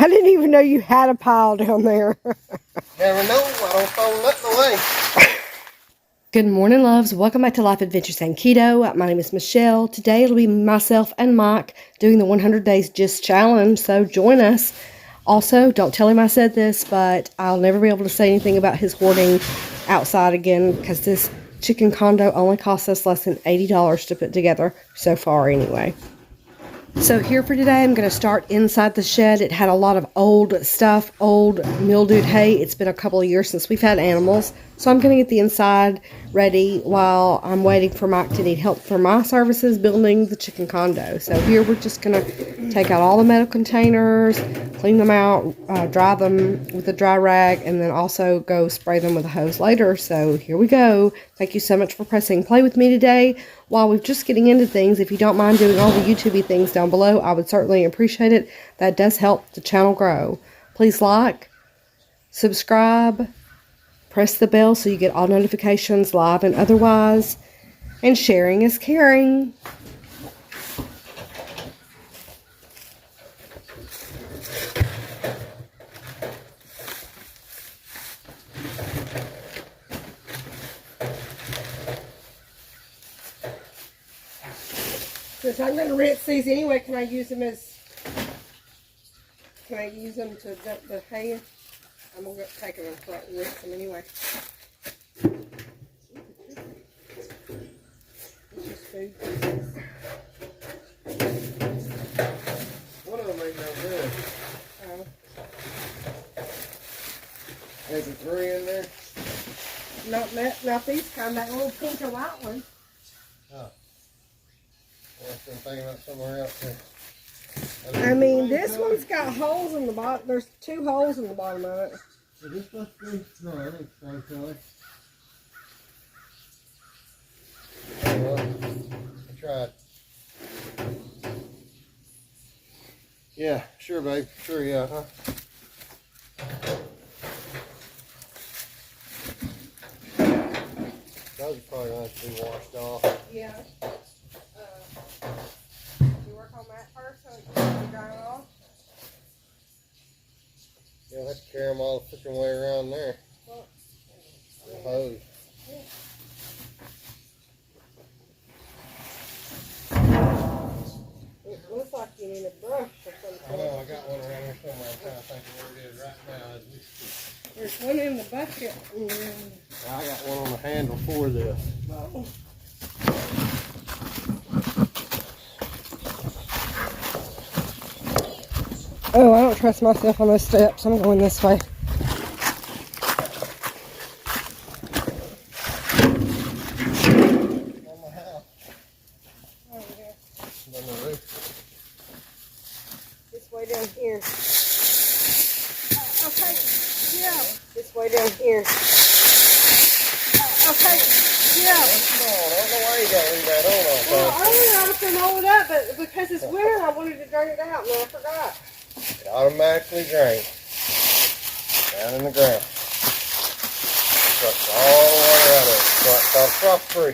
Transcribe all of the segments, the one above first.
I didn't even know you had a pile down there. Never know. I don't throw nothing away. Good morning, loves. Welcome back to Life Adventures and Keto. My name is Michelle. Today it'll be myself and Mike doing the 100 Days G.Y.S.T challenge, so join us. Also, don't tell him I said this, but I'll never be able to say anything about his hoarding outside again because this chicken condo only cost us less than $80 to put together so far anyway. So here for today, I'm going to start inside the shed. It had a lot of old stuff, old mildewed hay. It's been a couple of years since we've had animals. So I'm going to get the inside ready while I'm waiting for Mike to need help for my services building the chicken condo. So here we're just going to take out all the metal containers, clean them out, dry them with a dry rag, and then also go spray them with a hose later. So here we go. Thank you so much for pressing play with me today. While we're just getting into things, if you don't mind doing all the YouTube-y things down below, I would certainly appreciate it. That does help the channel grow. Please like, subscribe, press the bell so you get all notifications live and otherwise, and sharing is caring. Since I'm going to rinse these anyway, can I use them to dump the hay in? I'm going to take them and rinse them anyway. It's just food pieces. One of them ain't no good. There's a 3 in there. Not these kind, that little pink and white one. Oh. Well, I'm thinking about somewhere else there. I mean, this one's got holes in the bottom. There's 2 holes in the bottom of it. Is this supposed to be? No, I think it's same color. Oh, well, I tried. Yeah, sure, babe. Sure, yeah, huh? Those are probably going to have to be washed off. Yeah. You work on that first so it can dry it off? You'll have to carry them all the freaking way around there. Well, The hose. yeah. It looks like you need a brush or something. I know, I got one around here somewhere. I'm trying to think of where it is right now as we speak. There's one in the bucket. I got one on the handle for this. Oh. Oh, I don't trust myself on those steps. I'm going this way. On my house. Oh, yeah. On the roof. This way down here. Okay. Yeah. This way down here. Okay. Yeah. Come on, I don't know why you got to leave that on all Well, the time. earlier I was going to roll it up, but because it's winter, I wanted to drain it out, and I forgot. It automatically drains down in the ground. Sucks all the water out of it. So it's called frost free.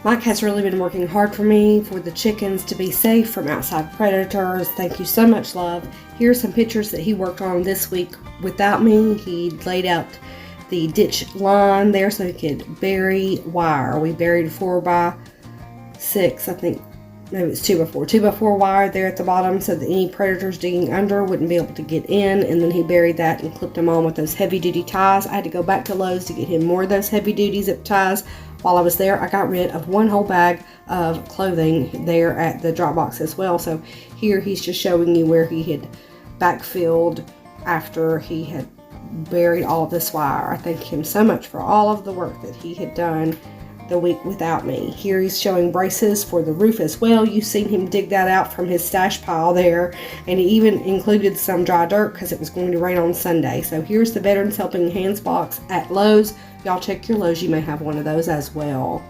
Mike has really been working hard for me for the chickens to be safe from outside predators. Thank you so much, love. Here's some pictures that he worked on this week without me. He laid out the ditch line there so he could bury wire. We buried 4x6, I think. Maybe it's 2x4. 2x4 wire there at the bottom so that any predators digging under wouldn't be able to get in. And then he buried that and clipped them on with those heavy duty ties. I had to go back to Lowe's to get him more of those heavy duty zip ties. While I was there, I got rid of one whole bag of clothing there at the drop box as well. So here he's just showing you where he had backfilled after he had buried all of this wire. I thank him so much for all of the work that he had done the week without me. Here he's showing braces for the roof as well. You've seen him dig that out from his stash pile there, and he even included some dry dirt because it was going to rain on Sunday. So here's the Veterans Helping Hands box at Lowe's. Y'all check your Lowe's, you may have one of those as well.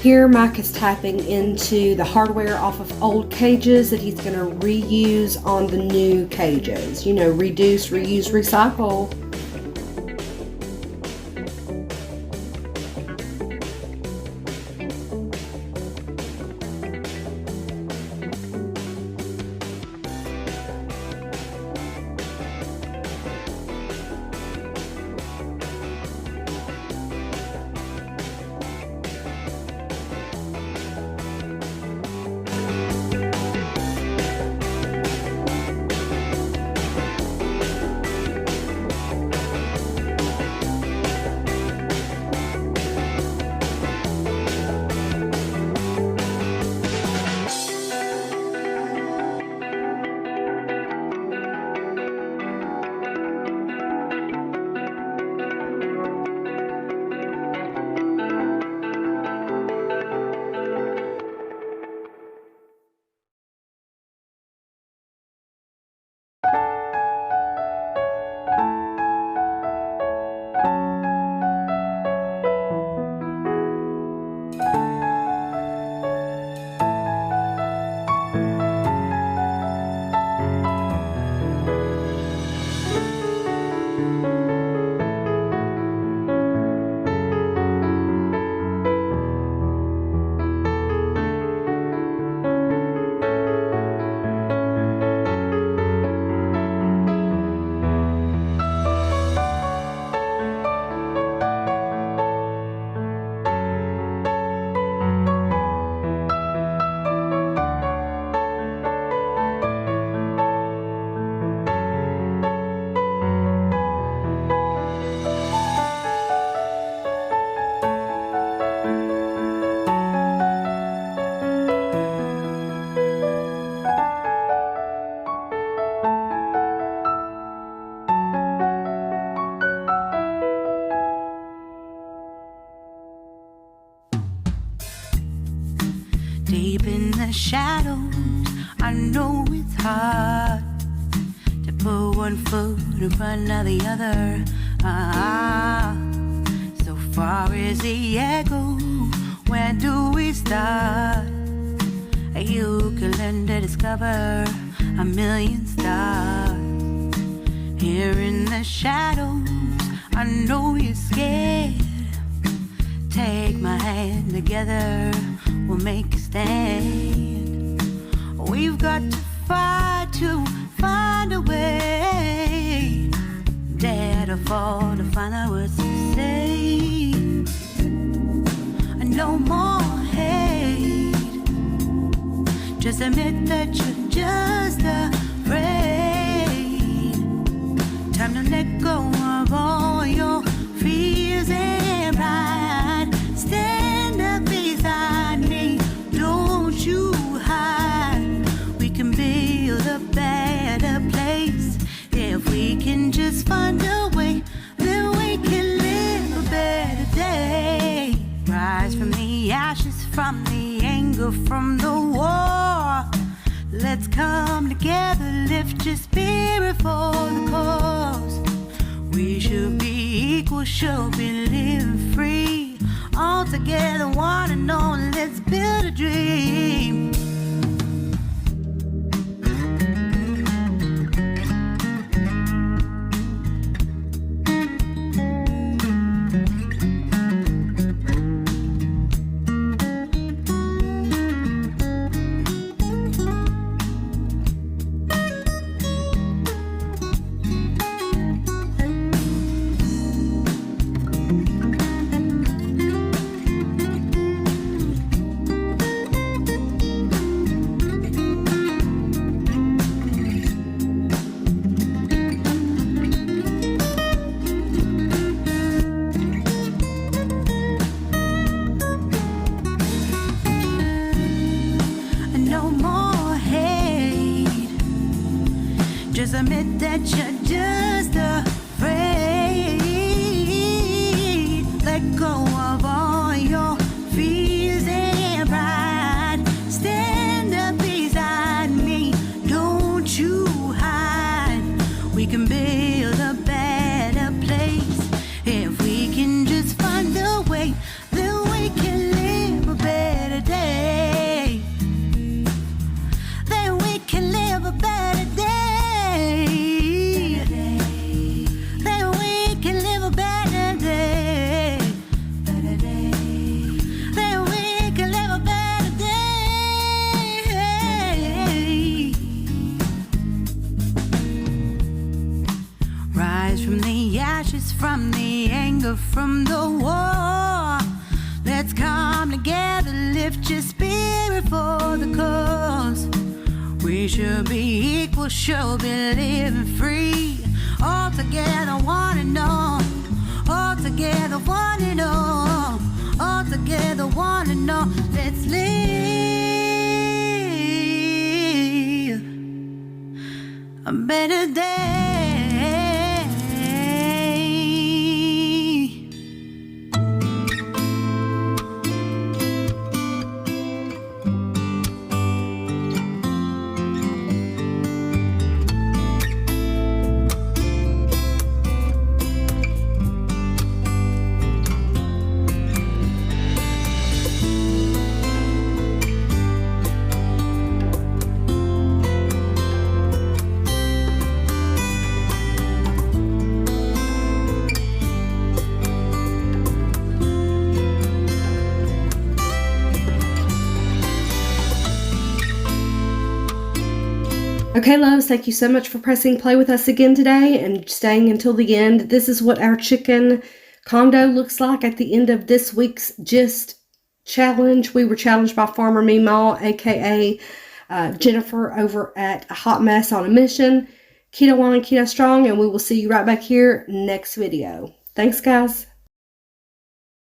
Here Mike is tapping into the hardware off of old cages that he's going to reuse on the new cages. You know, reduce, reuse, recycle. Deep in the shadows, I know it's hard to put one foot in front of the other. So far as the echo, where do we start? You can learn to discover a million stars. Here in the shadows, I know you're scared. Take my hand, together we'll make a stand. We've got to fight to find a way. Dare to fall to find out what to say. No more hate. Just admit that you're just afraid. Time to let go of all your fears and pride. Stand up beside me, don't you hide. We can build a better place. If we can just find a way, then we can live a better day. Rise from the ashes, from the anger, from the war. Let's come together, lift your spirit for the cause. We should be equal, should be living free. All together, one and all, let's build a dream. Just admit that you're just afraid. Let go of all your fears and pride. Stand up beside me, don't you hide. We can build a better place. If we can just find a way, then we can live a better anger from the war. Let's come together, lift your spirit for the cause. We should be equal, should be living free. All together, one and all. All together, one and all. All together, one and all. Let's live a better day. Okay, loves, thank you so much for pressing play with us again today and staying until the end. This is what our chicken condo looks like at the end of this week's G.Y.S.T challenge. We were challenged by Farmer Meemaw, aka Jennifer, over at A Hot Mess on a Mission. Keto on and keto strong, and we will see you right back here next video. Thanks, guys.